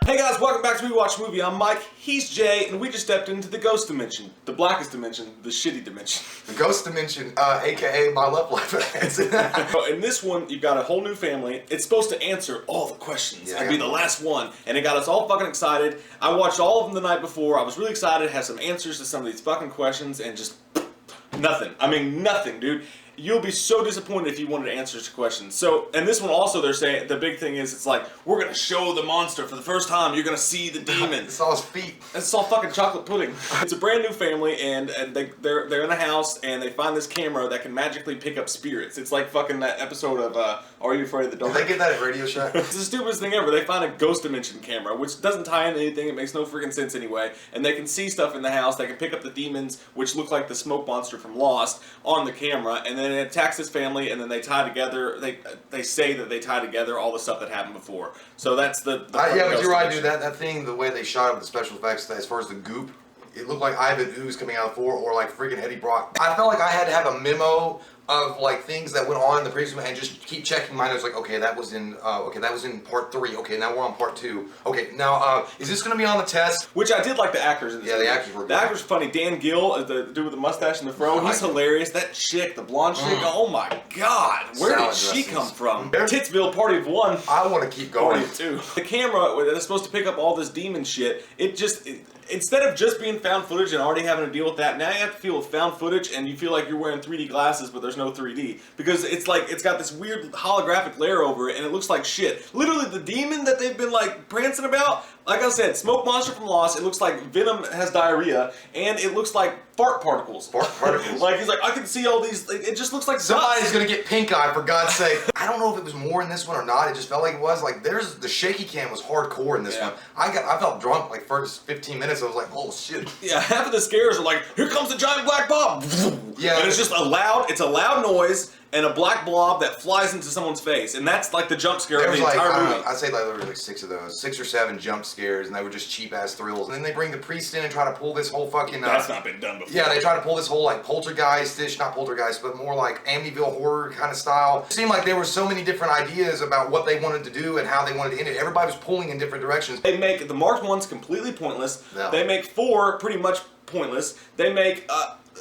Hey guys, welcome back to We Watch Movie. I'm Mike, he's Jay, and we just stepped into the ghost dimension. The blackest dimension, the shitty dimension. The ghost dimension, aka my love life. In this one, you've got a whole new family. It's supposed to answer all the questions and be the last one. And it got us all fucking excited. I watched all of them the night before. I was really excited, had some answers to some of these fucking questions, and just nothing. I mean, nothing, dude. You'll be so disappointed if you wanted answers to questions. So, and this one also, they're saying, the big thing is, it's like, we're gonna show the monster for the first time. You're gonna see the demon. It's all his feet. It's all fucking chocolate pudding. It's a brand new family, and they're in a house, and they find this camera that can magically pick up spirits. It's like fucking that episode of Are You Afraid of the Dark? Did they get that at Radio Shack? It's the stupidest thing ever. They find a ghost dimension camera, which doesn't tie into anything. It makes no freaking sense anyway. And they can see stuff in the house. They can pick up the demons, which look like the smoke monster from Lost, on the camera, and then it attacks this family, and then they tie together. They say that they tie together all the stuff that happened before. So that's the yeah, but you're right, dude. That thing, the way they shot up the special effects, as far as the goop, it looked like Ivan Ooze coming out of 4, or like freaking Eddie Brock. I felt like I had to have a memo of like things that went on in the previous one and just keep checking my notes. Like, okay, that was in part 3. Okay, now we're on part 2. Okay, now is this going to be on the test? Which I did like the actors in this movie. The actors were good. The actors were funny. Dan Gill, the dude with the mustache and the fro, he's hilarious. That chick, the blonde chick, oh my god, where did she come from? Titsville, Party of 1. I want to keep going. Party of 2. The camera that's supposed to pick up all this demon shit, instead of just being found footage and already having to deal with that, now you have to deal with found footage, and you feel like you're wearing 3D glasses, but there's no 3D. Because it's like, it's got this weird holographic layer over it, and it looks like shit. Literally, the demon that they've been like prancing about, like I said, smoke monster from Lost, it looks like Venom has diarrhea, and it looks like fart particles. Fart particles. Like, he's like, I can see all these, it just looks like somebody's gonna get pink eye, for God's sake. I don't know if it was more in this one or not, it just felt like it was. Like, the shaky cam was hardcore in this one. I felt drunk like first 15 minutes, I was like, oh shit. Yeah, half of the scares are like, here comes the giant black blob. Yeah. And it's just a loud noise, and a black blob that flies into someone's face, and that's like the jump scare of the entire movie. I'd say like there were like 6 of those, 6 or 7 jump scares, and they were just cheap ass thrills. And then they bring the priest in and try to pull this whole fucking. That's not been done before. Yeah, they try to pull this whole like poltergeist-ish, not poltergeist, but more like Amityville horror kind of style. It seemed like there were so many different ideas about what they wanted to do and how they wanted to end it. Everybody was pulling in different directions. They make the marked ones completely pointless. No. They make 4 pretty much pointless. They make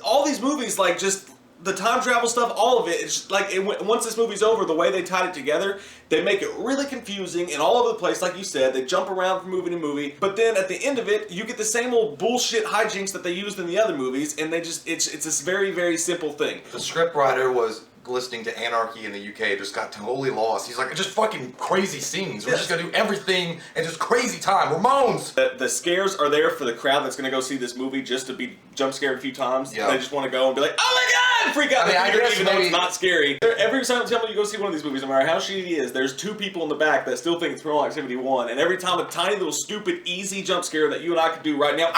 all these movies like just. The time travel stuff, all of it, it's just like, once this movie's over, the way they tied it together, they make it really confusing and all over the place, like you said. They jump around from movie to movie, but then at the end of it, you get the same old bullshit hijinks that they used in the other movies, and it's this very, very simple thing. The scriptwriter was listening to Anarchy in the UK, just got totally lost. He's like, it's just fucking crazy scenes. We're just gonna do everything and just crazy time. Ramones! The scares are there for the crowd that's gonna go see this movie just to be jump scared a few times. Yeah. They just want to go and be like, oh my god! Freak out! I guess even though it's not scary. Every time you go see one of these movies, no matter how shitty it is, there's 2 people in the back that still think it's Paranormal Activity 1, and every time a tiny little stupid easy jump scare that you and I could do right now,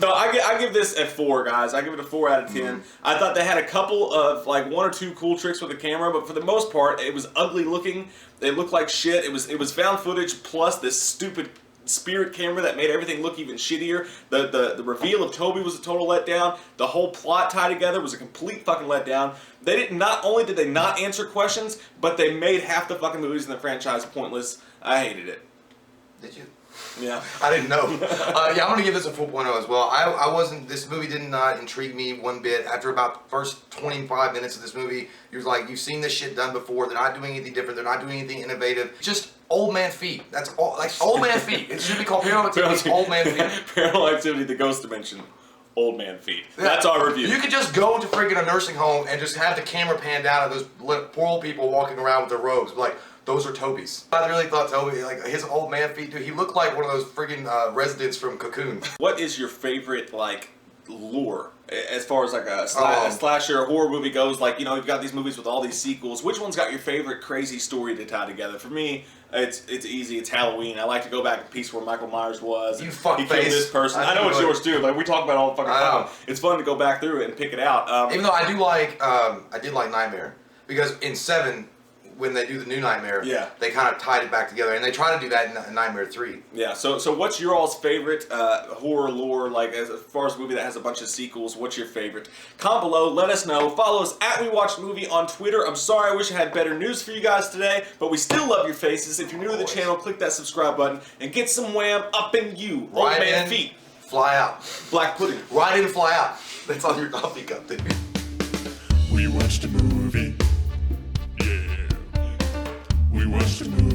No, I give this a 4, guys. I give it a 4 out of 10. I thought they had a couple of, like, 1 or 2 cool tricks with the camera, but for the most part, it was ugly looking. It looked like shit. It was found footage plus this stupid spirit camera that made everything look even shittier. The reveal of Toby was a total letdown. The whole plot tied together was a complete fucking letdown. Not only did they not answer questions, but they made half the fucking movies in the franchise pointless. I hated it. Did you? Yeah. I didn't know. Yeah, I'm going to give this a 4.0 as well. This movie did not intrigue me one bit. After about the first 25 minutes of this movie, you're like, you've seen this shit done before. They're not doing anything different. They're not doing anything innovative. Just old man feet. That's all. Like, old man feet. It should be called Paranormal Activity, Old Man Feet. Paranormal Activity, the Ghost Dimension. Old Man Feet. Yeah. That's our review. You could just go to freaking a nursing home and just have the camera pan down at those poor old people walking around with their robes. Like, those are Toby's. I really thought Toby, like his old man feet, dude, he looked like one of those friggin' residents from Cocoon. What is your favorite, like, lore as far as like a slasher horror movie goes? Like, you know, you've got these movies with all these sequels. Which one's got your favorite crazy story to tie together? For me, it's easy. It's Halloween. I like to go back and piece where Michael Myers was. You fuck He face. killed this person. I know it's yours too. Like, we talk about it all the fucking time. It's fun to go back through it and pick it out. Even though I do like, I did like Nightmare, because in 7, when they do the new Nightmare, they kind of tied it back together, and they try to do that in Nightmare 3. Yeah. So what's your all's favorite horror lore? Like, as far as a movie that has a bunch of sequels, what's your favorite? Comment below. Let us know. Follow us at WeWatchedMovie on Twitter. I'm sorry, I wish I had better news for you guys today, but we still love your faces. If you're new to the channel, click that subscribe button and get some wham up in you. Old Man Feet. Fly out. Black pudding. Ride in, fly out. That's on your coffee cup, dude. We watched a movie. Yeah. We watched a movie.